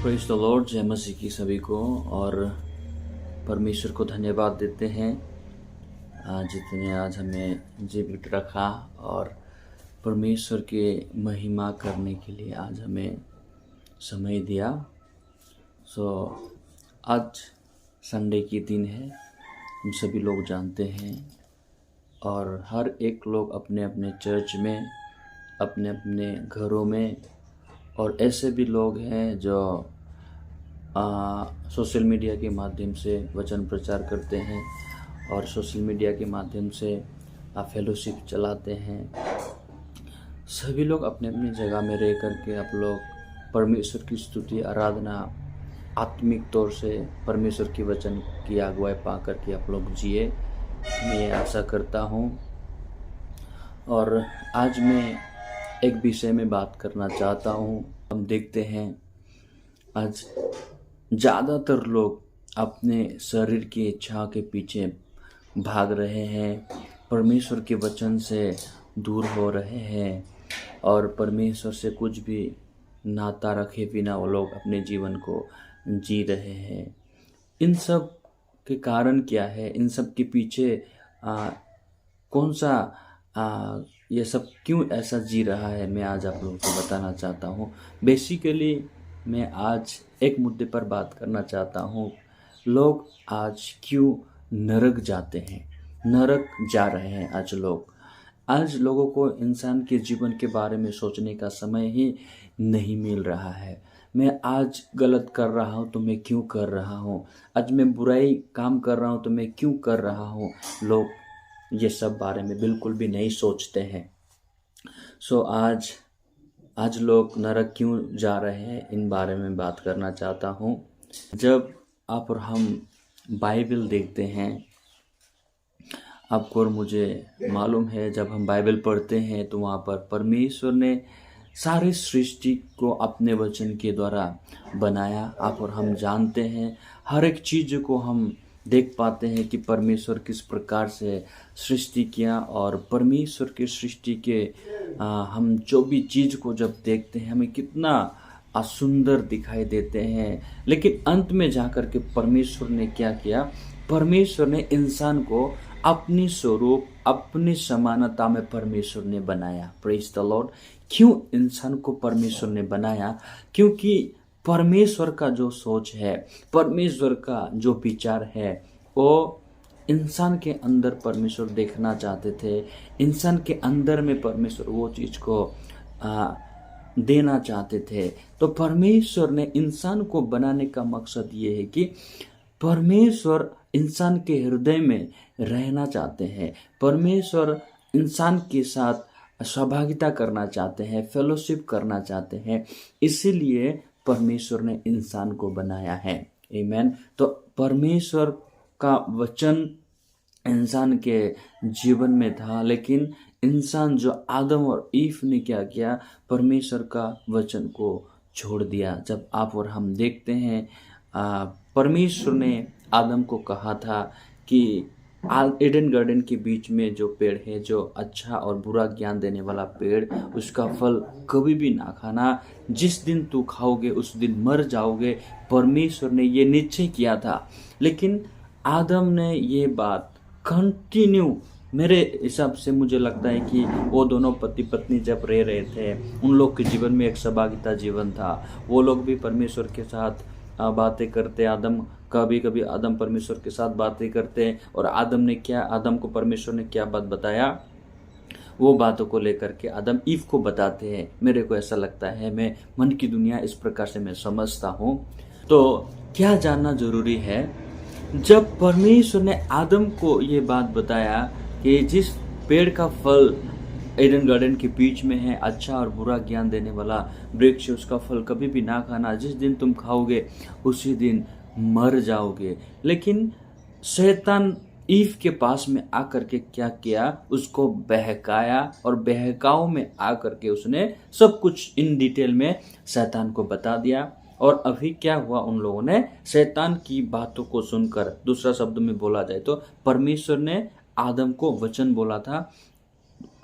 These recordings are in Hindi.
Praise the Lord. जय मसीह की सभी को। और परमेश्वर को धन्यवाद देते हैं जितने आज हमें जीवित रखा और परमेश्वर के महिमा करने के लिए आज हमें समय दिया। आज संडे की दिन है, हम सभी लोग जानते हैं, और हर एक लोग अपने अपने चर्च में, अपने अपने घरों में, और ऐसे भी लोग हैं जो सोशल मीडिया के माध्यम से वचन प्रचार करते हैं और सोशल मीडिया के माध्यम से फेलोशिप चलाते हैं। सभी लोग अपने अपनी जगह में रह करके आप लोग परमेश्वर की स्तुति आराधना आत्मिक तौर से परमेश्वर की वचन की अगुवाई पा करके आप लोग जिए, मैं आशा करता हूँ। और आज मैं एक विषय में बात करना चाहता हूँ। हम देखते हैं आज ज़्यादातर लोग अपने शरीर की इच्छा के पीछे भाग रहे हैं, परमेश्वर के वचन से दूर हो रहे हैं और परमेश्वर से कुछ भी नाता रखे बिना वो लोग अपने जीवन को जी रहे हैं। इन सब के कारण क्या है? इन सब के पीछे कौन सा ये सब क्यों ऐसा जी रहा है, मैं आज आप लोगों को बताना चाहता हूँ। बेसिकली मैं आज एक मुद्दे पर बात करना चाहता हूँ। लोग आज क्यों नरक जाते हैं, नरक जा रहे हैं आज लोग। आज लोगों को इंसान के जीवन के बारे में सोचने का समय ही नहीं मिल रहा है। मैं आज गलत कर रहा हूँ तो मैं क्यों कर रहा हूँ, आज मैं बुराई काम कर रहा हूँ तो मैं क्यों कर रहा हूँ। लोग ये सब बारे में बिल्कुल भी नहीं सोचते हैं। आज लोग नरक क्यों जा रहे हैं, इन बारे में बात करना चाहता हूँ। जब आप और हम बाइबल देखते हैं, आपको और मुझे मालूम है, जब हम बाइबल पढ़ते हैं तो वहाँ पर परमेश्वर ने सारी सृष्टि को अपने वचन के द्वारा बनाया। आप और हम जानते हैं, हर एक चीज़ को हम देख पाते हैं कि परमेश्वर किस प्रकार से सृष्टि किया। और परमेश्वर की सृष्टि के हम जो भी चीज़ को जब देखते हैं हमें कितना सुंदर दिखाई देते हैं। लेकिन अंत में जाकर के परमेश्वर ने क्या किया? परमेश्वर ने इंसान को अपनी स्वरूप, अपनी समानता में परमेश्वर ने बनाया। Praise the Lord. क्यों इंसान को परमेश्वर ने बनाया? क्योंकि परमेश्वर का जो सोच है, परमेश्वर का जो विचार है, वो इंसान के अंदर परमेश्वर देखना चाहते थे। इंसान के अंदर में परमेश्वर वो चीज़ को देना चाहते थे। तो परमेश्वर ने इंसान को बनाने का मकसद ये है कि परमेश्वर इंसान के हृदय में रहना चाहते हैं। परमेश्वर इंसान के साथ सहभागिता करना चाहते हैं, फेलोशिप करना चाहते हैं। इसीलिए परमेश्वर ने इंसान को बनाया है। आमीन। तो परमेश्वर का वचन इंसान के जीवन में था, लेकिन इंसान जो आदम और ईव ने क्या किया? परमेश्वर का वचन को छोड़ दिया। जब आप और हम देखते हैं, परमेश्वर ने आदम को कहा था कि एडन गार्डन के बीच में जो पेड़ है, जो अच्छा और बुरा ज्ञान देने वाला पेड़, उसका फल कभी भी ना खाना, जिस दिन तू खाओगे उस दिन मर जाओगे। परमेश्वर ने ये निश्चय किया था। लेकिन आदम ने ये बात कंटिन्यू, मेरे हिसाब से मुझे लगता है कि वो दोनों पति पत्नी जब रह रहे थे, उन लोग के जीवन में एक सहभागिता जीवन था। वो लोग भी परमेश्वर के साथ बातें करते। कभी कभी आदम परमेश्वर के साथ बातें करते हैं। और आदम को परमेश्वर ने क्या बात बताया, वो बातों को लेकर के आदम ईव को बताते हैं। मेरे को ऐसा लगता है, मैं मन की दुनिया इस प्रकार से मैं समझता हूँ। तो क्या जानना जरूरी है? जब परमेश्वर ने आदम को ये बात बताया कि जिस पेड़ का फल एडन गार्डन के बीच में है, अच्छा और बुरा ज्ञान देने वाला वृक्ष, उसका फल कभी भी ना खाना, जिस दिन तुम खाओगे उसी दिन मर जाओगे। लेकिन शैतान ईव के पास में आकर के क्या किया? उसको बहकाया, और बहकाव में आकर के उसने सब कुछ इन डिटेल में शैतान को बता दिया। और अभी क्या हुआ? उन लोगों ने शैतान की बातों को सुनकर, दूसरा शब्द में बोला जाए तो परमेश्वर ने आदम को वचन बोला था,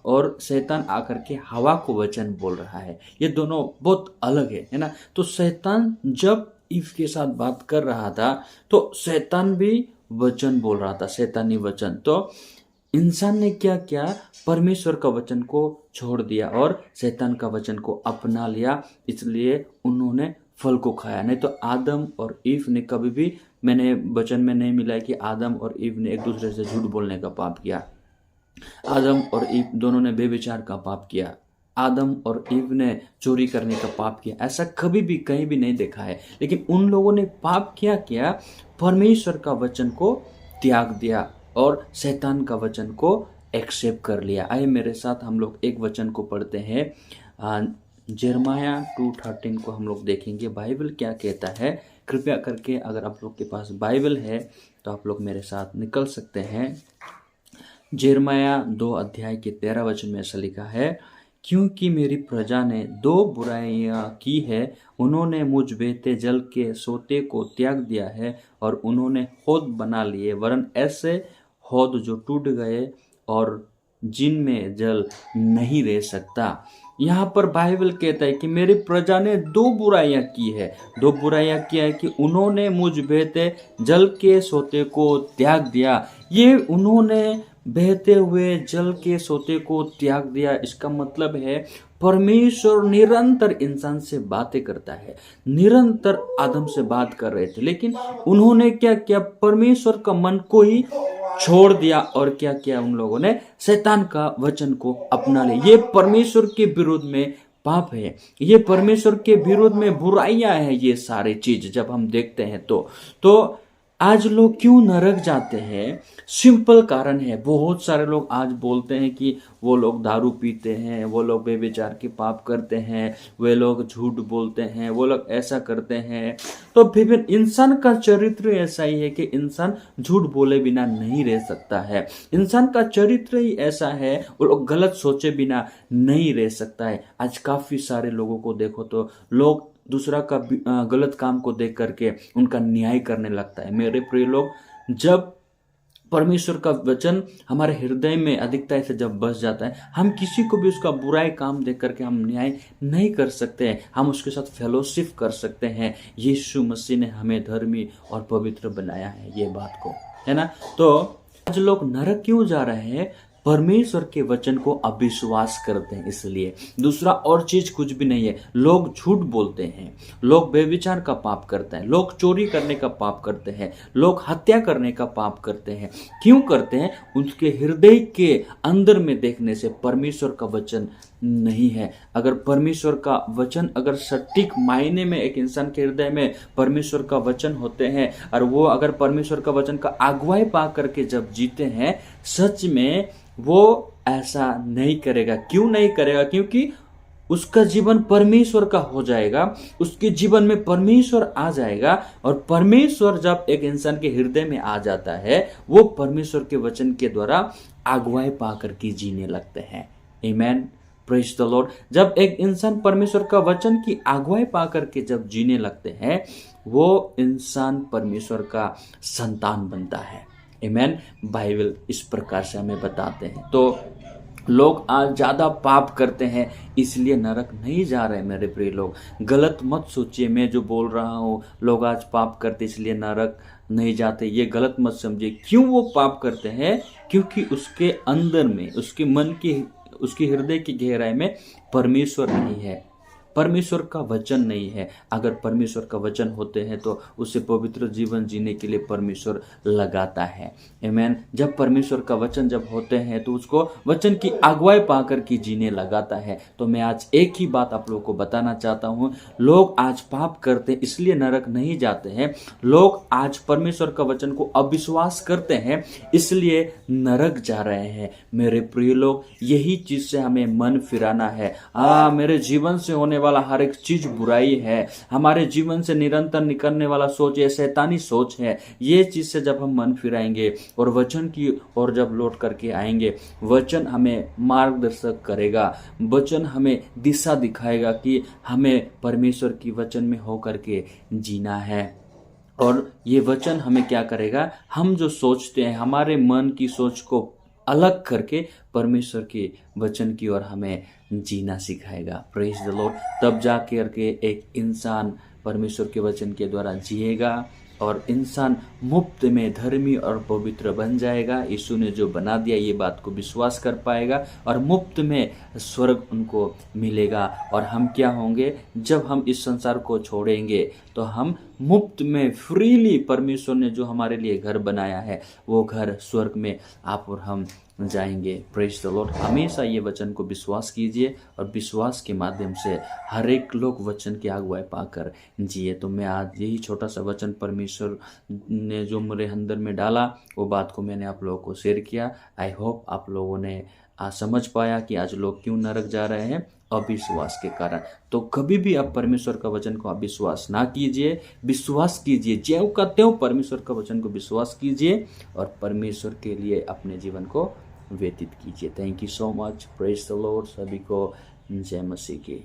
और शैतान आकर के हवा को वचन बोल रहा है। ये दोनों बहुत अलग है ना। तो शैतान जब ईव के साथ बात कर रहा था तो शैतान भी वचन बोल रहा था, शैतानी वचन। तो इंसान ने क्या किया, परमेश्वर का वचन को छोड़ दिया और शैतान का वचन को अपना लिया, इसलिए उन्होंने फल को खाया। नहीं तो आदम और ईव ने कभी भी, मैंने वचन में नहीं मिला है कि आदम और ईव ने एक दूसरे से झूठ बोलने का पाप किया। आदम और ईव दोनों ने बेविचार का पाप किया, आदम और ईव ने चोरी करने का पाप किया, ऐसा कभी भी कहीं भी नहीं देखा है। लेकिन उन लोगों ने पाप क्या किया, परमेश्वर का वचन को त्याग दिया और शैतान का वचन को एक्सेप्ट कर लिया। आइए मेरे साथ हम लोग एक वचन को पढ़ते हैं, यिर्मयाह 2:13 को हम लोग देखेंगे बाइबल क्या कहता है। कृपया करके अगर आप लोग के पास बाइबल है तो आप लोग मेरे साथ निकल सकते हैं। यिर्मयाह 2:13 में ऐसा लिखा है, क्योंकि मेरी प्रजा ने 2 बुराइयां की है, उन्होंने मुझ बहते जल के सोते को त्याग दिया है और उन्होंने हौद बना लिए, वरन ऐसे हौद जो टूट गए और जिनमें जल नहीं रह सकता। यहाँ पर बाइबल कहता है कि मेरी प्रजा ने 2 बुराइयां की है। 2 बुराइयां किया है कि उन्होंने मुझ बहते जल के सोते को त्याग दिया। ये उन्होंने बहते हुए जल के सोते को त्याग दिया, इसका मतलब है परमेश्वर निरंतर इंसान से बातें करता है, निरंतर आदम से बात कर रहे थे, लेकिन उन्होंने क्या किया, परमेश्वर का मन को ही छोड़ दिया और क्या किया, उन लोगों ने शैतान का वचन को अपना लिया। ये परमेश्वर के विरोध में पाप है, ये परमेश्वर के विरोध में बुराइयां हैं। ये सारी चीज जब हम देखते हैं तो आज लोग क्यों नरक जाते हैं, सिंपल कारण है। बहुत सारे लोग आज बोलते हैं कि वो लोग दारू पीते हैं, वो लोग बेविचार के पाप करते हैं, वे लोग झूठ बोलते हैं, वो लोग ऐसा करते हैं। तो फिर इंसान का चरित्र ऐसा ही है कि इंसान झूठ बोले बिना नहीं रह सकता है, इंसान का चरित्र ही ऐसा है, वो लोग गलत सोचे बिना नहीं रह सकता है। आज काफी सारे लोगों को देखो तो लोग दूसरा का गलत काम को देख करके उनका न्याय करने लगता है। मेरे प्रिय लोग, जब परमेश्वर का वचन हमारे हृदय में अधिकता से जब बस जाता है, हम किसी को भी उसका बुराई काम देख करके हम न्याय नहीं कर सकते हैं, हम उसके साथ फेलोशिप कर सकते हैं। यीशु मसीह ने हमें धर्मी और पवित्र बनाया है, ये बात को, है ना। तो आज लोग नरक क्यों जा रहे हैं, परमेश्वर के वचन को अविश्वास करते हैं, इसलिए। दूसरा और चीज कुछ भी नहीं है। लोग झूठ बोलते हैं, लोग बेविचार का पाप करते हैं, लोग चोरी करने का पाप करते हैं, लोग हत्या करने का पाप करते हैं। क्यों करते हैं? उनके हृदय के अंदर में देखने से परमेश्वर का वचन नहीं है। अगर परमेश्वर का वचन, अगर सटीक मायने में एक इंसान के हृदय में परमेश्वर का वचन होते हैं और वो अगर परमेश्वर का वचन का अगुवाई पा करके जब जीते हैं, सच में वो ऐसा नहीं करेगा। क्यों नहीं करेगा? क्योंकि उसका जीवन परमेश्वर का हो जाएगा, उसके जीवन में परमेश्वर आ जाएगा। और परमेश्वर जब एक इंसान के हृदय में आ जाता है, वो परमेश्वर के वचन के द्वारा अगुवाई पाकर के जीने लगते हैं। आमेन, प्रेज द लॉर्ड। जब एक इंसान परमेश्वर का वचन की अगुवाई पाकर के जब जीने लगते हैं, वो इंसान परमेश्वर का संतान बनता है। आमेन। बाइबल इस प्रकार से हमें बताते हैं। तो लोग आज ज्यादा पाप करते हैं, इसलिए नरक नहीं जा रहे। मेरे प्रिय लोग, गलत मत सोचिए, मैं जो बोल रहा हूँ लोग आज पाप करते इसलिए नरक नहीं जाते, ये गलत मत समझिए। क्यों वो पाप करते हैं? क्योंकि उसके अंदर में, उसके मन की, उसके हृदय की गहराई में परमेश्वर नहीं है, परमेश्वर का वचन नहीं है। अगर परमेश्वर का वचन होते हैं तो उसे पवित्र जीवन जीने के लिए परमेश्वर लगाता है। आमेन। जब परमेश्वर का वचन जब होते हैं तो उसको वचन की अगुवाई पाकर के जीने लगाता है। तो मैं आज एक ही बात आप लोगों को बताना चाहता हूँ, लोग आज पाप करते हैं इसलिए नरक नहीं जाते हैं, लोग आज परमेश्वर का वचन को अविश्वास करते हैं इसलिए नरक जा रहे हैं। मेरे प्रिय लोग, यही चीज से हमें मन फिराना है। मेरे जीवन से होने वाला हर एक चीज बुराई है, हमारे जीवन से निरंतर निकलने वाला सोच ये शैतानी सोच है। ये चीज से जब हम मन फिराएंगे और वचन की ओर जब लौट करके आएंगे, वचन हमें मार्गदर्शक करेगा, वचन हमें दिशा दिखाएगा कि हमें परमेश्वर की वचन में होकर के जीना है। और ये वचन हमें क्या करेगा, हम जो सोचते हैं, हमारे मन की सोच को अलग करके परमेश्वर के वचन की ओर हमें जीना सिखाएगा। Praise the Lord. तब जा करके एक इंसान परमेश्वर के वचन के द्वारा जिएगा और इंसान मुफ्त में धर्मी और पवित्र बन जाएगा। यीशु ने जो बना दिया ये बात को विश्वास कर पाएगा और मुफ्त में स्वर्ग उनको मिलेगा। और हम क्या होंगे, जब हम इस संसार को छोड़ेंगे तो हम मुफ्त में फ्रीली परमेश्वर ने जो हमारे लिए घर बनाया है वो घर स्वर्ग में आप और हम जाएंगे। Praise the Lord. हमेशा ये वचन को विश्वास कीजिए और विश्वास के माध्यम से हर एक लोग वचन की अगुवाई पाकर जिए। तो मैं आज यही छोटा सा वचन परमेश्वर ने जो मेरे अंदर में डाला वो बात को मैंने आप लोगों को शेयर किया। आई होप आप लोगों ने आज समझ पाया कि आज लोग क्यों नरक जा रहे हैं, अविश्वास के कारण। तो कभी भी आप परमेश्वर का वचन को अविश्वास ना कीजिए, विश्वास कीजिए। ज्यों का त्यों परमेश्वर का वचन को विश्वास कीजिए और परमेश्वर के लिए अपने जीवन को व्यतीत कीजिए। Thank you so much. Praise the Lord. सभी को जय मसीह की।